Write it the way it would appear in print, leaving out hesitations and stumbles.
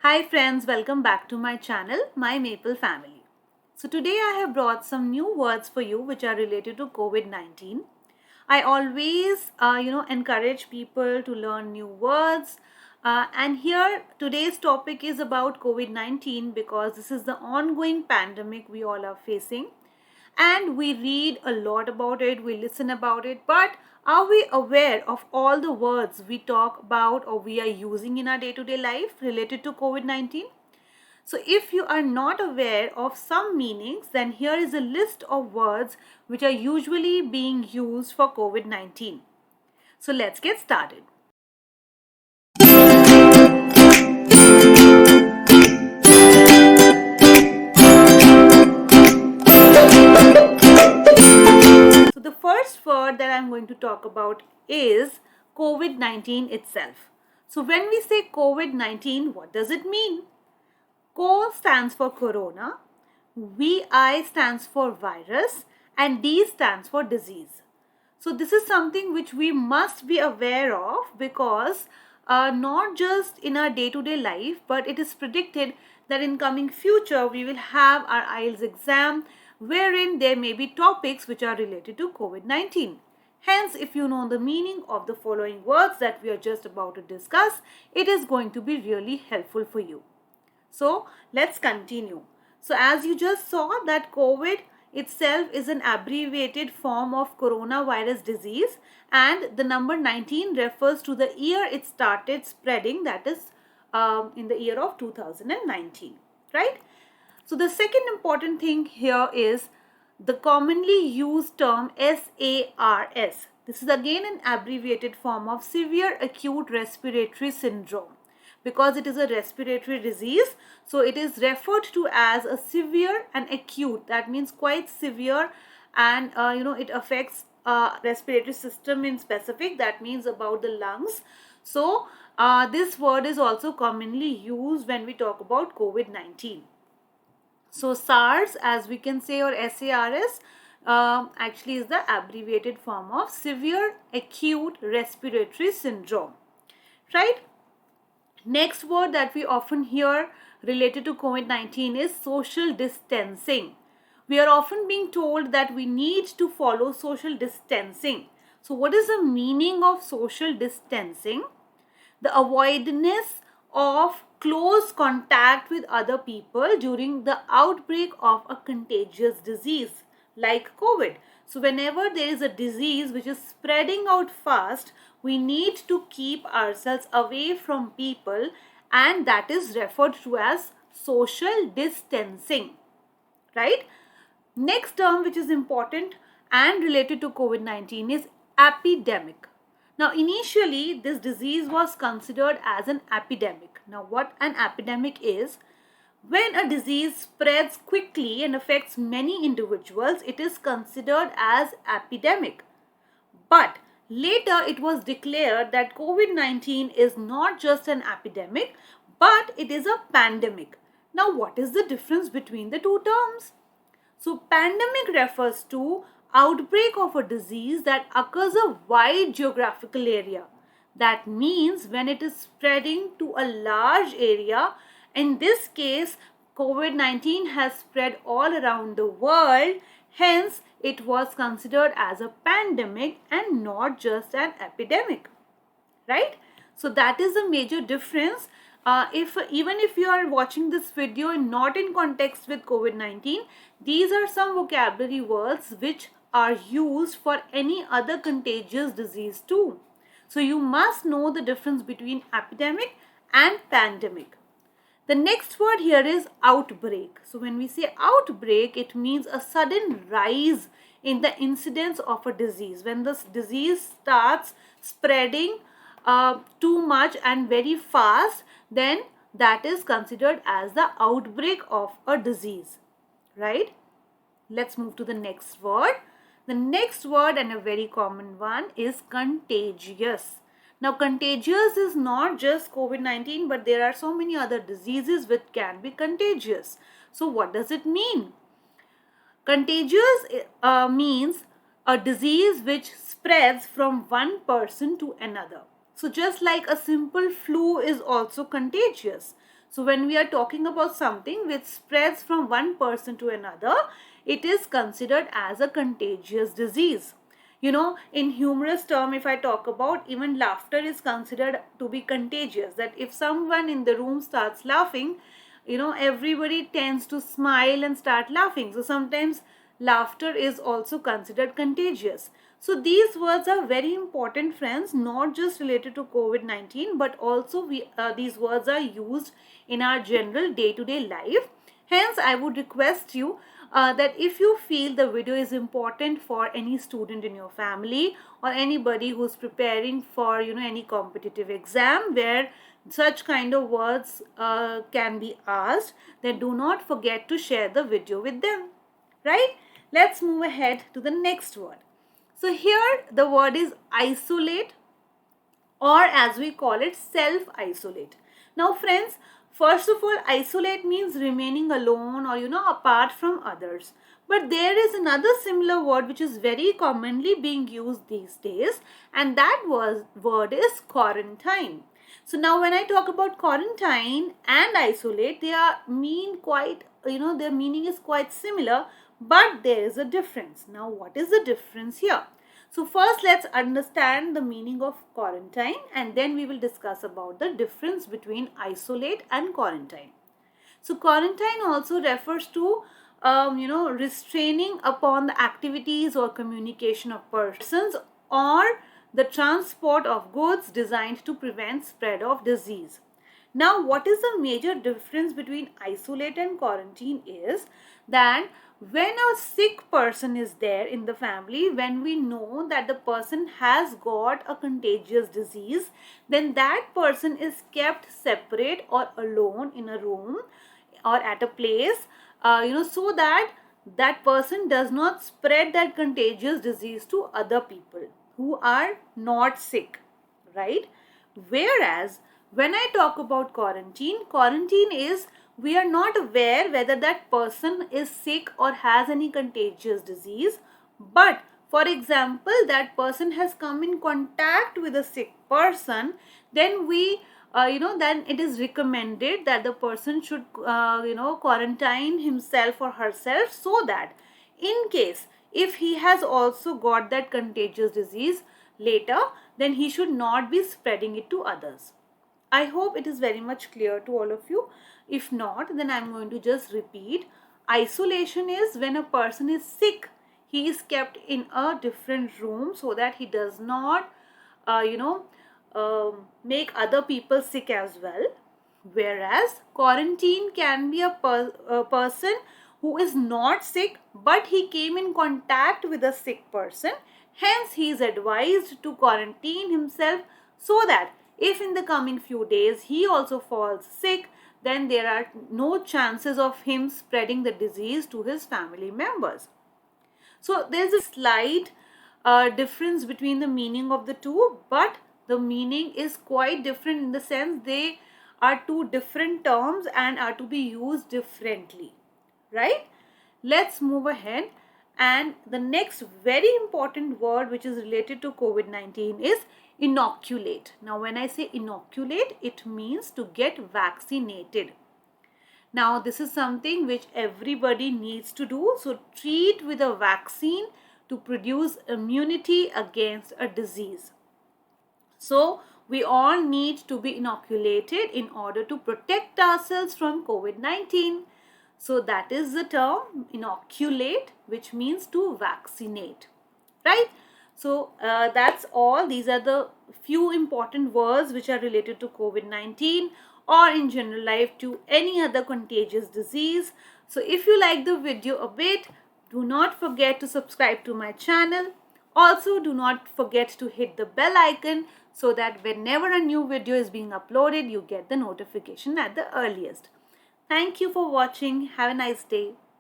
Hi friends, welcome back to my channel, My Maple Family. So today I have brought some new words for you which are related to COVID-19. I always, encourage people to learn new words. And here today's topic is about COVID-19 because this is the ongoing pandemic we all are facing, and we read a lot about it, we listen about it, but are we aware of all the words we talk about or we are using in our day-to-day life related to COVID-19? So if you are not aware of some meanings, then here is a list of words which are usually being used for COVID-19. So let's get started. So the first word that I'm going to talk about is COVID-19 itself. So when we say COVID-19, what does it mean? CO stands for corona, VI stands for virus, and D stands for disease. So this is something which we must be aware of because not just in our day-to-day life, but it is predicted that in coming future we will have our IELTS exam wherein there may be topics which are related to COVID-19. Hence, if you know the meaning of the following words that we are just about to discuss, it is going to be really helpful for you. So let's continue. So as you just saw that COVID itself is an abbreviated form of coronavirus disease, and the number 19 refers to the year it started spreading, that is in the year of 2019, right? So the second important thing here is the commonly used term SARS. This is again an abbreviated form of severe acute respiratory syndrome. Because it is a respiratory disease, so it is referred to as a severe and acute. That means quite severe, and it affects respiratory system in specific. That means about the lungs. So this word is also commonly used when we talk about COVID-19. So SARS, as we can say, or SARS, actually is the abbreviated form of severe acute respiratory syndrome, right? Next word that we often hear related to COVID-19 is social distancing. We are often being told that we need to follow social distancing. So what is the meaning of social distancing? The avoidance of close contact with other people during the outbreak of a contagious disease like COVID. So whenever there is a disease which is spreading out fast, we need to keep ourselves away from people, and that is referred to as social distancing, right? Next term which is important and related to COVID-19 is epidemic. Now initially this disease was considered as an epidemic. Now what an epidemic is: when a disease spreads quickly and affects many individuals, it is considered as epidemic. But later it was declared that COVID-19 is not just an epidemic, but it is a pandemic. Now what is the difference between the two terms? So pandemic refers to outbreak of a disease that occurs a wide geographical area. That means when it is spreading to a large area. In this case, COVID-19 has spread all around the world. Hence, it was considered as a pandemic and not just an epidemic, right? So that is a major difference. If even if you are watching this video and not in context with COVID-19, these are some vocabulary words which are used for any other contagious disease too. So you must know the difference between epidemic and pandemic. The next word here is outbreak. So when we say outbreak, it means a sudden rise in the incidence of a disease. When this disease starts spreading too much and very fast, then that is considered as the outbreak of a disease, right? Let's move to the next word. The next word, and a very common one, is contagious. Now contagious is not just COVID-19, but there are so many other diseases which can be contagious. So what does it mean? Contagious means a disease which spreads from one person to another. So just like a simple flu is also contagious. So when we are talking about something which spreads from one person to another, it is considered as a contagious disease. In humorous term, if I talk about, even laughter is considered to be contagious. That if someone in the room starts laughing, everybody tends to smile and start laughing. So sometimes laughter is also considered contagious. So these words are very important, friends, not just related to COVID-19, but also these words are used in our general day-to-day life. Hence, I would request you that if you feel the video is important for any student in your family or anybody who's preparing for any competitive exam where such kind of words can be asked, then do not forget to share the video with them. Right? Let's move ahead to the next word. So here the word is isolate, or as we call it, self-isolate. Now friends, first of all, isolate means remaining alone or apart from others. But there is another similar word which is very commonly being used these days, and that word is quarantine. So now when I talk about quarantine and isolate, they are mean quite, their meaning is quite similar, but there is a difference. Now what is the difference here? So first let's understand the meaning of quarantine, and then we will discuss about the difference between isolate and quarantine. So quarantine also refers to restraining upon the activities or communication of persons or the transport of goods designed to prevent spread of disease. Now, what is the major difference between isolate and quarantine is that when a sick person is there in the family, when we know that the person has got a contagious disease, then that person is kept separate or alone in a room or at a place, so that that person does not spread that contagious disease to other people who are not sick, right? Whereas when I talk about quarantine is we are not aware whether that person is sick or has any contagious disease, but for example, that person has come in contact with a sick person, then then it is recommended that the person should, quarantine himself or herself, so that in case if he has also got that contagious disease later, then he should not be spreading it to others. I hope it is very much clear to all of you. If not, then I am going to just repeat. Isolation is when a person is sick, he is kept in a different room so that he does not, make other people sick as well. Whereas quarantine can be a person who is not sick, but he came in contact with a sick person. Hence, he is advised to quarantine himself so that if in the coming few days he also falls sick, then there are no chances of him spreading the disease to his family members. So there's a slight difference between the meaning of the two, but the meaning is quite different in the sense they are two different terms and are to be used differently, right? Let's move ahead, and the next very important word which is related to COVID-19 is inoculate. Now when I say inoculate, it means to get vaccinated. Now this is something which everybody needs to do. So treat with a vaccine to produce immunity against a disease. So we all need to be inoculated in order to protect ourselves from COVID-19. So that is the term inoculate, which means to vaccinate, right? So that's all. These are the few important words which are related to COVID-19 or in general life to any other contagious disease. So if you like the video a bit, do not forget to subscribe to my channel. Also, do not forget to hit the bell icon so that whenever a new video is being uploaded, you get the notification at the earliest. Thank you for watching. Have a nice day.